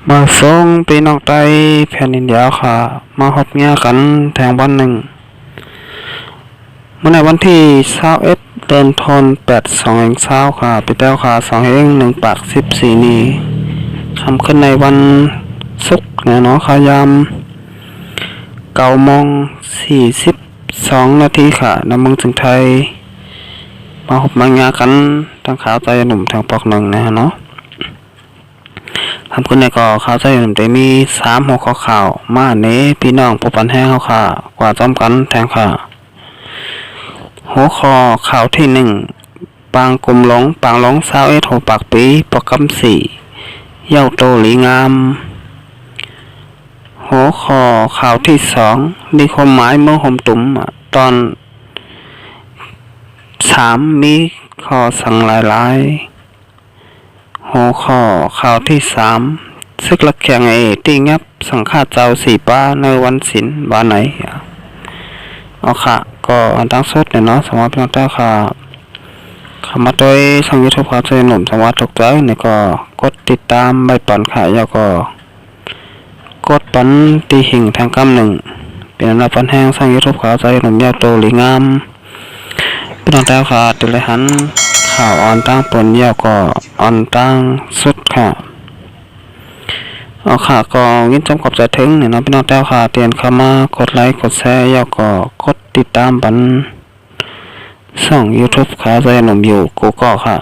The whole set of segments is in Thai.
มาส่งพี่น้องใต้แผ่นดินยาวค่ะมาฮอดเงียกันแทงวันหนึ่งเมื่อในวันที่21เดือนธันวาคม22ค่ะปีแต้วค่ะ2 1 8 14นี้ทำขึ้นในวันศุกร์เนี่ยเนาะค่ะยาม9:42 นาทีค่ะนำเมืองถึงไทยมาฮบมาเงียกันทางขาวใจหนุ่มทางปอกหนึ่งนะเนาะทำขึ้นในก่อข่าวใจหนุ่มแต่มี3 หัวข้อข่าวมาเน้พี่น้องผู้ปันแห้งเขาค่ะกว่าจอมกันแทงค่ะหัวข้อข่าวที่1ปางกลุ่มหลงปางหลง21 หัวปากปีประกำ4เย้าโตหลีงามหัวข้อข่าวที่2มีความหมายเมื่อห่มตุ่มตอน3มีข้อสั่งหลายหัวข้อข่าวที่3ซึกลักแข่งตีงับสังฆาเจ้าสีป้าในวันศิลวันไหนเอาค่ะก็อันตั้งสุดเนี่ยเนาะสำหรับพี่น้องเจ้าค่ะคำมาโดยช่องยูทูบข่าวใจหนุ่มสวัสดิ์ตกใจเนี่ยก็กดติดตามใบปันค่ะแล้วก็กดปันตีหิ่งทางกำหนึ่งเป็นอันดับปันแห้งช่องยูทูบข่าวใจหนุ่มยาวโตหลีงามพี่น้องเจ้าค่ะติดเลยหันข่าวออนตั้งปนยาวก็ออนตั้งสุดค่ะเอาค่ะก็ยินจำขอบใจถึงเนี่ยนะพี่น้องเจ้าค่ะเตือนเข้ามากดไลค์กดแชร์แล้วก็กดติดตามบันช่อง YouTube ข่าวใจหนุ่มอยู่กูก็ค่ะ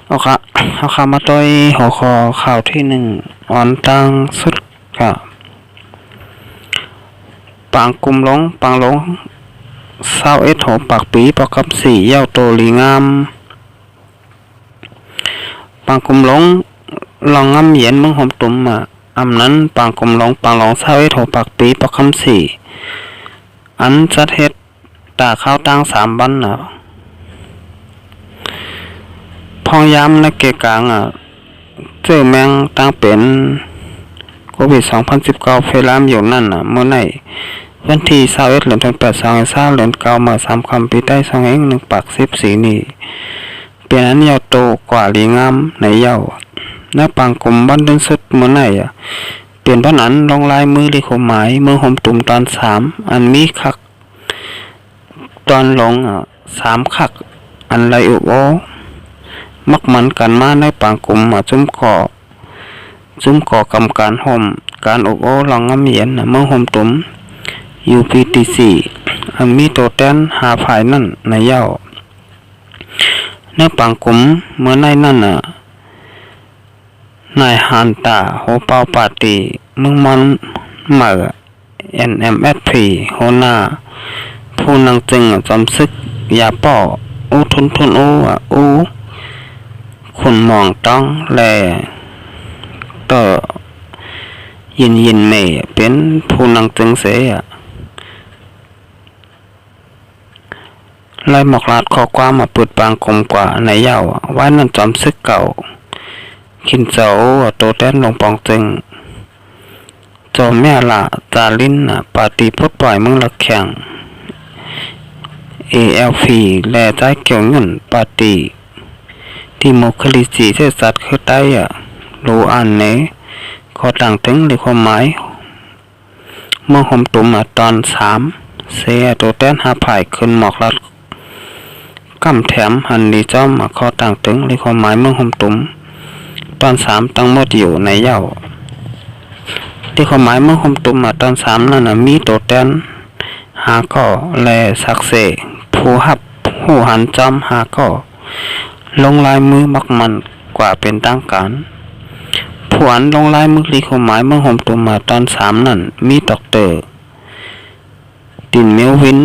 เอาค่ะมาต่อยหัวข้อข่าวที่1ออนตั้งสุดค่ะปางกลุ่มหลงปางหลง21 หัวปากปีประกับ4เย้าโตหลีงามปางกลุ่มหลงลองงำเหยียนมึงห่มตุ่มอำนั้นปางกลมหลงปางหลง21 หัวปากปีประคำ4อันจัดเฮ็ดตาข้าวตั้ง3 วันพองยามในเกกลางเจอแมงตั้งเป็นโควิด2019เฟลามอยู่นั่นเมื่อไหร่วันที่21 เดือนธันวาคม2023เดือน9มา3 คำปีใต้1 ปาก14นี้เป็นอันยาวโตกว่าหลีงามในเย้าณปางกลุ่มบ้านเดินสุดเมื่อไหร่เปลี่ยนบ้านอันลงลายมือลิขหมายมือห่มตุ่มตอน3อันมีคักตอนลง3 คักอันไรอุโอมักมันกันมาในปางกลุ่มจุ่มก่อกำการห่มการอุโอลองงำเหยียนมือห่มตุ่ม UPTC อันมีโตแตนหาภายนั่นในเย้าในปางกลุ่มเมื่อในนั่นนายฮันตาโฮเปาปาตีมึงมันเหมือ NMSP โฮนาผู้นังจึงจำซึกยาป่ออูทุนอูคุณมองต้องแลต่อยินเมเป็นผู้นังจึงเสียไล่หมอกลาดข้อความมาเปิดปางกลมกว่าในเย้าไว้นั่นจำซึกเก่าขินเจ้าโตแตนลงปองจึงจอมแม่ละจาลินปาตีพดปล่อยมึงละแข่ง ALP แลใจเกี่ยวเงินปาตีที่โมคลิจีเทสัตว์คือใต้รู้อ่านเนขอต่างถึงหรือความหมายเมื่อห่มตุ่มตอน3เสียโตแตนหาภายขึ้นหมอกลัดกำแถมหันดีจอมขอต่างถึงหรือความหมายเมื่อห่มตุ่มตอน3ตั้งหมดอยู่ในเย้าที่ความหมายเมื่อห่มตุ่มตอน3นั่นมีโตแตนหาก่อแลสักเสผู้หับหูหันจอมหาก่อลงลายมือมักมันกว่าเป็นตั้งการผู้อันลงลายมือที่ความหมายเมื่อห่มตุ่มตอน3นั่นมีดอกเตอร์ตินเมลวิน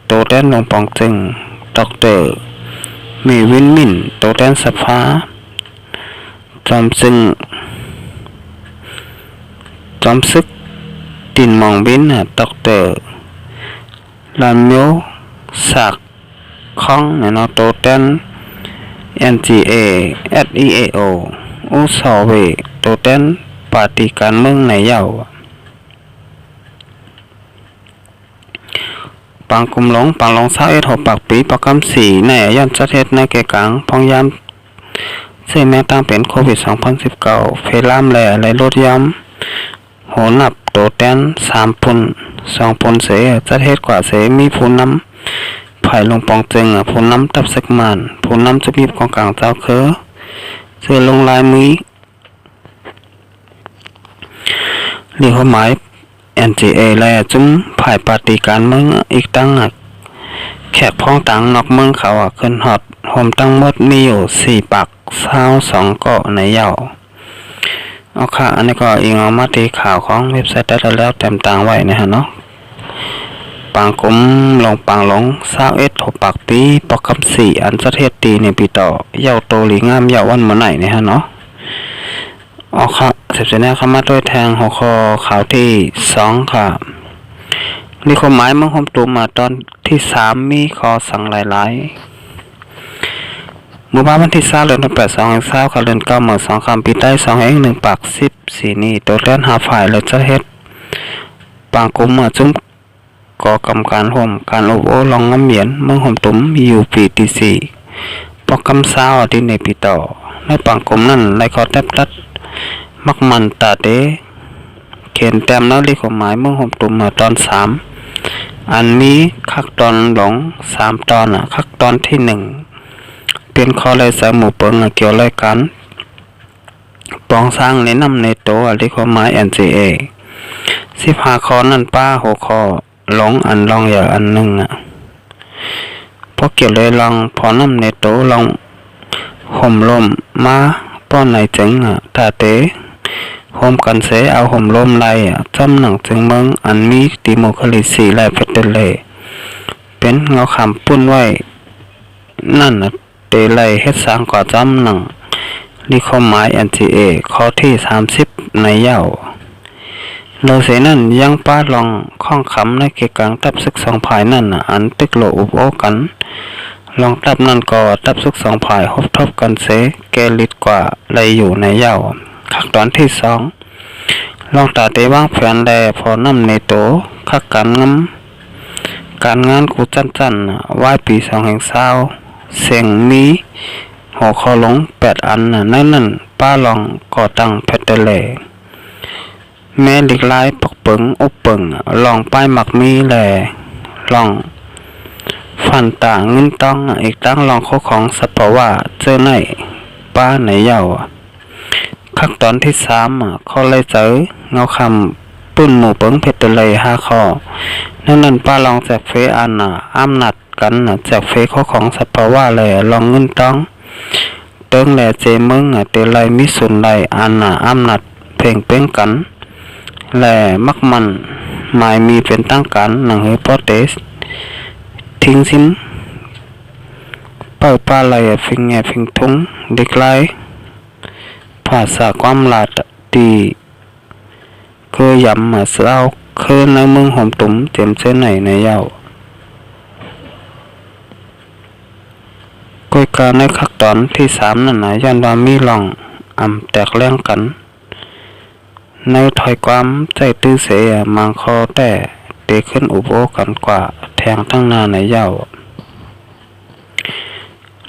โตแตนลงปองจึงดอกเตอร์เมวินมินโตแตนสภาจอมซึกตินมองบินดอกเตอร์ลานเมียวสักข้องเนาะโตแตน NGA SEAO อุสอเวโตแตนปาฏิการเมืองในเย้าปางกลุ่มหลงปางหลง21 หัวปากปีประกำ4ในย่านจัดเฮ็ดในแก่กลางพองยาม ซึ่งแม้ตั้งเป็นโควิด2019เพลามแหล่และลดย้ำโหนับโตแตน3ปุ่น2ปุ่นเสจะเฮ็ดกว่าเสมีผู้นำภายลงปองจึงผู้นำตับสักมานผู้นำจะมีของกลางเจ้าคือเสื้อลงลายมือเรียกว่าหมาย NGA และจุ้มภายปฏิการเมืองอีกตั้งแขกพ้องต่างนอกเมืองเขาขึ้นฮอดโฮมตั้งหมดมีอยู่4ปัก22เกาะในเหย้าเอาค่ะอันนี้ก็อิงเอามาตีข่าวของเว็บไซต์ได้แล้วเต็มต่างไว้นะฮะเนาะปางกุมลงปางหลง21 6ปักปีปอกคำ4อันประเทศตีในปีต่อเหย้าโตหลีงามเหย้าวันมื้อไหนนะฮะเนาะเอาค่ะเสร็จแล้วเข้ามาด้วยแทงหัวข้อข่าวที่2ค่ะมีความหมายมั่งคมตูมาตอนที่3มีข้อสั่งหลายๆเมื่อวันที่3เดือน8 2020ค่ะเดือน9มื้อ2ค่ำปีใต้2แห่ง1ปัก14นี้ตัวแทน5ฝ่ายแล้วจะเฮ็ดปางกุมมาจุ้มก่อกรรมการร่วมการอบโอ้ลองงำเหมียนเมืองห่มตุ้มอยู่ปีที่4ปอกคำซ่าที่ในปีต่อในปางกุมนั้นได้ขอแทบตัดมักมันตาเตเขียนแต้มแล้วเรียกความหมายเมืองห่มตุ้มมาตอน3อันนี้คักตอนหลง3ตอนคักตอนที่1เป็นข้อเลยสายหมู่เปิงเกี่ยวรายการปองสร้างในนำในโตเรียกความหมาย NCA 15ข้อนั้นป้า6ข้อหลงอันลองอย่างอันหนึ่งพอเกี่ยวเลยลองพอนำในโตลองห่มลมมาป้อนในจึงตาเตห่มกันเสเอาห่มลมไล่จำหนังจึงเมืองอันมีติโมคลิสีไล่เพชรเลเป็นเงาขำปุ้นไว้นั่นเตไล่เฮ็ดสร้างกว่าจำหนังนี่ข้อหมาย NCA ข้อที่30ในเหย้าโลเสนั่นยังป้าลองข้องขำในเกกลางตับซึก2ภายนั่นอันตึกโลอุบโอกันลองตับนั่นก็ตับซึก2ภายฮบทบกันเสแกลิดกว่าเลยอยู่ในเหย้าคักตอนที่2ลองตาเตว่างแผนแลพอนำในโตคักการงานกูจันไหว้ปี2020เสียงมีหัวข้อลง8อันนั่นป้าลองก่อตั้งเพชรเลแม่เล็กลายปกเปิงอุบเปิงลองป้ายหมักมีแหล่ลองฟันต่างเงินต้องอีกตั้งลองข้อของสัพว่าเจอไหนป้าไหนเหย้าคักตอนที่3ข้อเลยเจอเงาคำปุ้นหมู่เปิงเพชรเลย5ข้อนั่นป้าลองแจกเฟอันอ้ำนัดกันแจกเฟข้อของสัพว่าเลยลองเงินต้องเติ้งแหล่เจมึงเตไลมิสุนไลอันอ้ำนัดเพ่งเป้งกันแหล่มักมันหมายมีเป็นตั้งกันหนังเฮโปเตสทิ้งซิมเป่าป้าไหลฟิงแงฟิงทุงเด็กไลภาษาความลาดตีเคยยำมาเสือเอาเคยในเมืองห่มตุ้มเต็มเส้นไหนในเหย้าก้อยการในคักตอนที่3นั่นยันว่ามีลองแตกแรงกันในถอยความใจตื้อเสียมังคอแต่เตะขึ้นอุโบกันกว่าแทงทั้งหน้าในเหย้า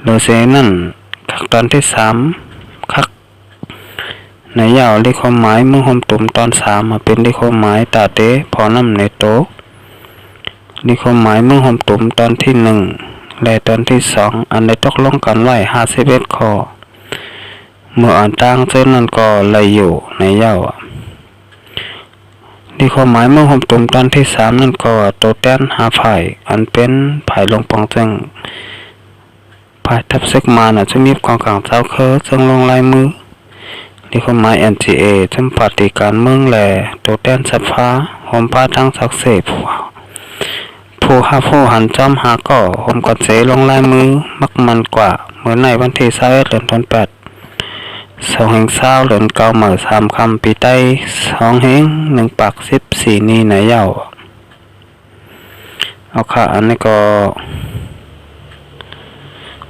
โดยเสนั่นคักตอนที่3คักในเหย้าเรียกความหมายเมืองห่มตุ่มตอน3เป็นเรียกความหมายตาเตพอนำในโตเรียกความหมายเมืองห่มตุ่มตอนที่1และตอนที่2อันได้ตกลงกันไว้51ข้อเมื่ออ่านตั้งเส้นนั้นก็เลยอยู่ในเหย้านี่ความหมายเมื่อห่มตุ่มตอนที่3นั่นก็โตแตน5ฝ่ายอันเป็นฝ่ายลงปองจึงฝ่ายทับซึกมาจะมีกองกลางเจ้าเคอจึงลงลายมือนี่ความหมาย NGA จำปฏิการเมืองแหล่โตแตนสัพฟ้าห่มผ้าทั้งศักดิ์เสพผู้หันจอมหาก่อห่มกอดเสลงลายมือมักมันกว่าเมื่อในวันที่21เดือน8 2020เดือน9มื้อ3ค่ำปีใต้2แห่ง1ปัก14นี้ในเหย้าเอาค่ะอันนี้ก็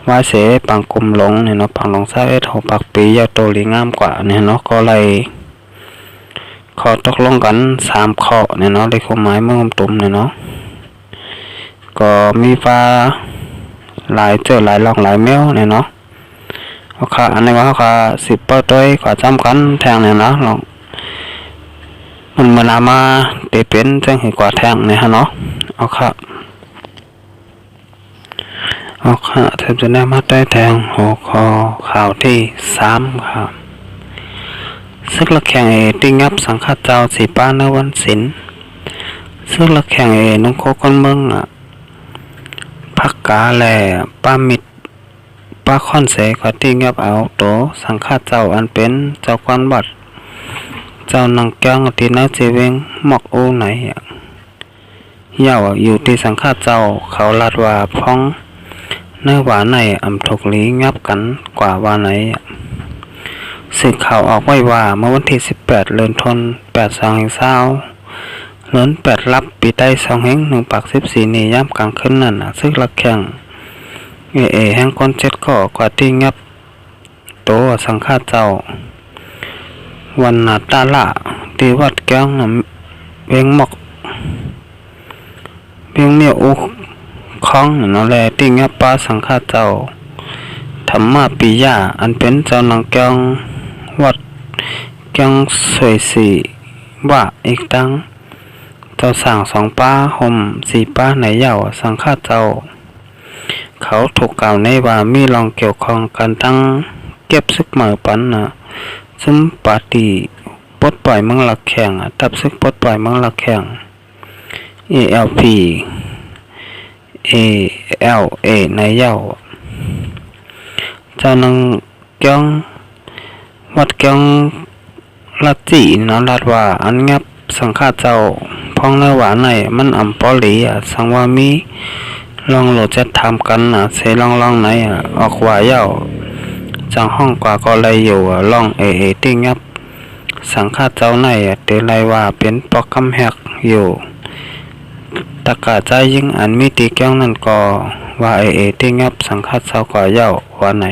ว่าเสปังกุมหลงเนี่ยเนาะปังหลง21 6ปักปีเหย้าโตหลีงามกว่าเนี่ยเนาะก็เลยข้อตกลงกัน3ข้อเนี่ยเนาะเลยความหมายเมืองตุ่มเนี่ยเนาะก็มีฟ้าหลายเจอหลายลองหลายแมวเนี่ยเนาะโอ เขาค่ะอันนี้ว่าเขาค่ะสิบเปิดด้วยกว่าจำกันแทงเนี่ยนะลองมันเหมือนอามาเตเป็นจังเห็นกว่าแทงเนี่ยฮะเนาะเอาค่ะเทมจะได้มาได้แทงหัวคอข่าวที่3ค่ะซึกละแข่งติ้งยับสังฆาเจ้าสีป้าในวันศิลซึกละแข่งน้องโคคนเมืองพักกาแหล่ป้ามิดป้าค่อนเสกว่าติ้งยับเอาโตสังฆาเจ้าอันเป็นเจ้ากวนบัดเจ้านางแก้งที่นาเจเวงหมอกโอไหนเย่าอยู่ที่สังฆาเจ้าเขาลาดว่าพ้องเนื้อหวานในอำทกลีงับกันกว่าว่าไหนสื่อข่าวออกไว้ว่าเมื่อวันที่18เดือนธันวาคมเลื่อน8รับปีใต้2แห่ง1ปาก14นี่ย่ำกลางคืนนั่นซึ่งละแข่งแห่งคน7ก็กว่าที่งับโตสังฆาเจ้าวันนาตาละที่วัดแก้งเวียงหมอกเวียงเมียวอุคล้องนั่นแหละที่งับป้าสังฆาเจ้าธรรมะปิยาอันเป็นเจ้านางแก้งวัดแก้งสวยสีว่าอีกตั้งเจ้าสั่ง2ป้าห่ม4ป้าในเย่าสังฆาเจ้าเขาถูกกล่าวในว่ามีลองเกี่ยวข้องกันตั้งเก็บซึกเหมือปันซึ่งปาตีปลดปล่อยเมืองหลักแข่งทับซึกปลดปล่อยเมืองหลักแข่ง ALP ALA ในเย่าเจ้านางแก้งวัดแก้งลัดจีนรัดว่าอันงับสังฆาเจ้าพ้องเนื้อหวานในมันอ่ำปอหลีสังว่ามีลองโหลดจะทำกันเสลองไหนออกว่าเย่าจังห้องกว่าก็เลยอยู่ลองติ้งงับสังฆาเจ้าในเตลัยว่าเป็นปอกคำแหกอยู่ตะกาใจยิ่งอันมีตีแก้วนั่นก็ว่าติ้งงับสังฆาเจ้าก็เย่าว่าไหน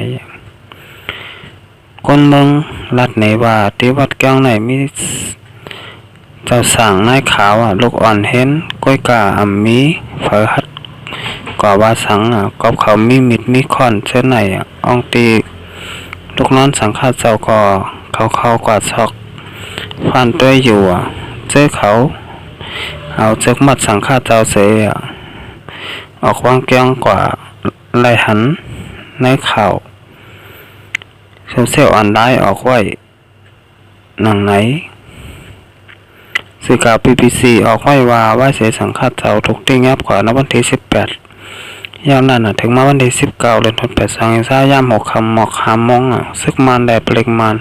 คนเมืองรัดไหนว่าที่วัดแก้วไหนมีเจ้าสั่งนายขาวลูกอ่อนเห็นก้อยกาอ่ำมีเผอหัดกว่าว่าสังกอบเขามีมิดมีคอนเช่นไหนอองตีลูกน้อนสังฆาเจ้าก็เขากว่าซอกฟันตัวอยู่เจ้เขาเอาเจ้ามัดสังฆาเจ้าเสียออกวางแก้งกว่าไล่หันในข่าวเซลอันได้ออกไว้หนังไหนสื่อข่าว BBC ออกไว้ว่าเสียสังฆาเจ้าถูกติ้งยับกว่าในวันที่18ยามนั้นถึงมาวันที่19เดือนธันวาคมย่าม6 ค่ำหมอก5 โมงซึกมันได้เปล่งมัน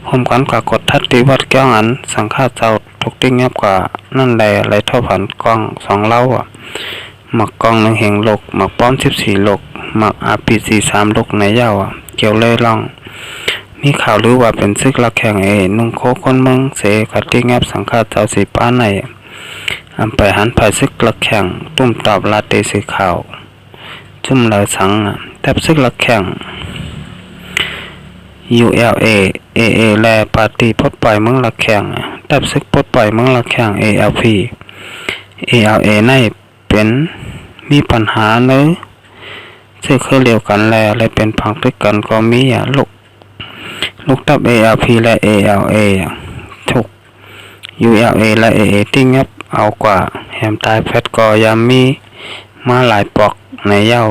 ห่มกันกว่ากดทัดตีวัดแก้วอันสังฆาเจ้าถูกติ้งยับกว่านั่นแหละไหลท่อผ่านกล้อง2เล่าหมักกล้อง1แห่งโลกหมักป้อม14โลกหมักRPG 3โลกในยาวเกี่ยวเลยล่องมีข่าวหรือว่าเป็นซึกละแข่งนุ่งโคคนเมืองเสกติ้งยับสังฆาเจ้าสีป้าในอำไปหันภายซึกละแข่งตุ้มตอบลาเตสีข่าวจุ่มเลยสังแทบซึกละแข่ง ULA AA แลปาร์ตี้ปลดปล่อยเมืองละแข่งแทบซึกปลดปล่อยเมืองละแข่ง ALP ALA ในเป็นมีปัญหาเนื้อซึ่งคือเดียวกันและเป็นพังด้วยกันก็มีลูกตับ ALP และ ALA ถูก ULA และ AA ติ้งยับเอากว่าแหมตายแพทก็ยามมีมาหลายปอกในเย้า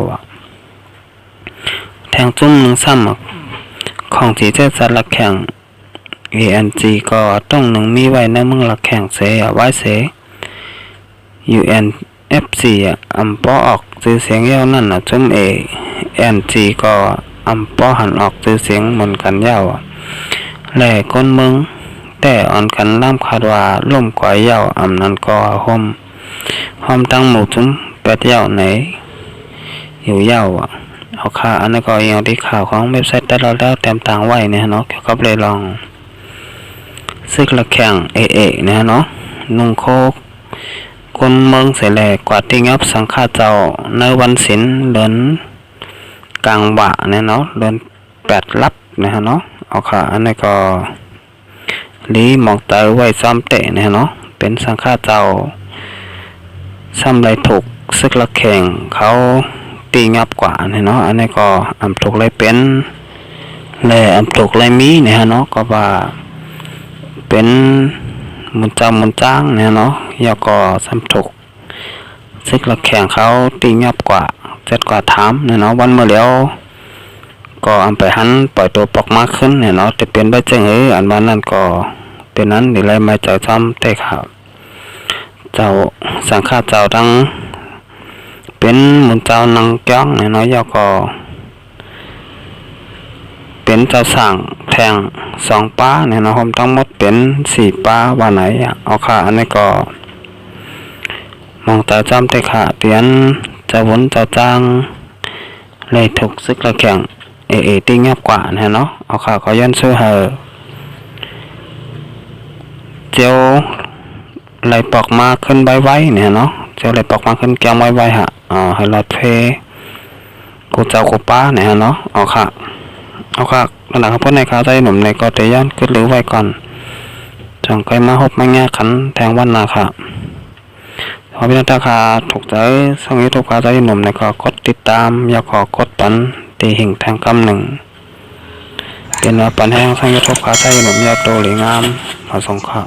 แทงจุ่ม1ซ้ำของที่เจ้าสัตว์ละแข่ง ANG ก็ต้อง1มีไว้ในเมืองละแข่งเสไว้เส UNFC อำป้อออกชื่อเสียงเย้านั่นจุ่ม ANG ก็อำป้อหันออกชื่อเสียงเหมือนกันเย้าแหล่ก้นเมืองแต่อ่อนกันล่ำคาดว่าล่มกว่าเย้าอำนั้นก็ห่มตั้งหมู่จุ่ม8เย้าไหนอยู่เย้าเอาค่าอันนั้นก็อย่างที่ข่าวของเว็บไซต์แต่เราแล้วเต็มต่างไว้เนี่ยเนาะเกี่ยวกับเลยลองซึกละแข่งเนี่ยเนาะนุ่งโคคนเมืองเสแหลกว่าติ้งยับสังฆาเจ้าในวันศิลเดือนกลางบ่าเนี่ยเนาะเดือน8รับนะฮะเนาะเอาค่ะอันนี้ก็ลีหมอกเตอไว้ซ้ำเตะเนี่ยเนาะเป็นสังฆาเจ้าซ้ำไรถูกซึกละแข่งเขาตีงับกว่าเนี่ยเนาะอันนี้ก็ถูกเลยเป็น และอันตกไรมีเนี่ยฮะเนาะก็ว่าเป็นมุนจ้างเนี่ยเนาะยาก็สำตกซึกละแข่งเขาตีงับกว่าเจ็ดกว่าถามเนี่ยเนาะวันเมื่อแล้วก็อันไปหันปล่อยตัวปอกมากขึ้นเนี่ยเนาะจะเป็นใบเจิงอันวันนั้นก็เป็นนั้นหรือไรมาเจ้าจอมเตะข่าวเจ้าสังฆาเจ้าทั้งเป็นมุนเจ้านังจ้องเนี่ยเนาะยาก็เป็นเจ้าสั่งแทง2ป้าเนี่ยนะผมทั้งหมดเป็น4ป้าว่าไหนเอาค่ะอันนี้ก็มองตาจำเตะขาเตียนเจ้าวนเจ้าจ้างเลยถูกซึกละแข่งตีงับกว่าเนี่ยเนาะเอาค่ะก็ย้อนซื้อเหอเจียวไหลปอกมาขึ้นใบไว้เนี่ยเนาะเจียวไหลปอกมาขึ้นแก้มไว้ฮะให้รอดเพกูเจ้ากูป้าเนี่ยเนาะเอาค่ะระดับพ้นในขาใจหนุ่มในก็เตย้อนขึ้นหรือไว้ก่อนจังเคยมาพบมาแง่ขันแทงวันนาค่ะพอพิจารณาค่ะถูกใจส่งยูทูบขาใจหนุ่มในก็กดติดตามอยากขอกดปันตีหิ่งแทงคำหนึ่งเป็นว่าปันแห้งส่งยูทูบขาใจหนุ่มยอดโตหรืองามมาส่งค่ะ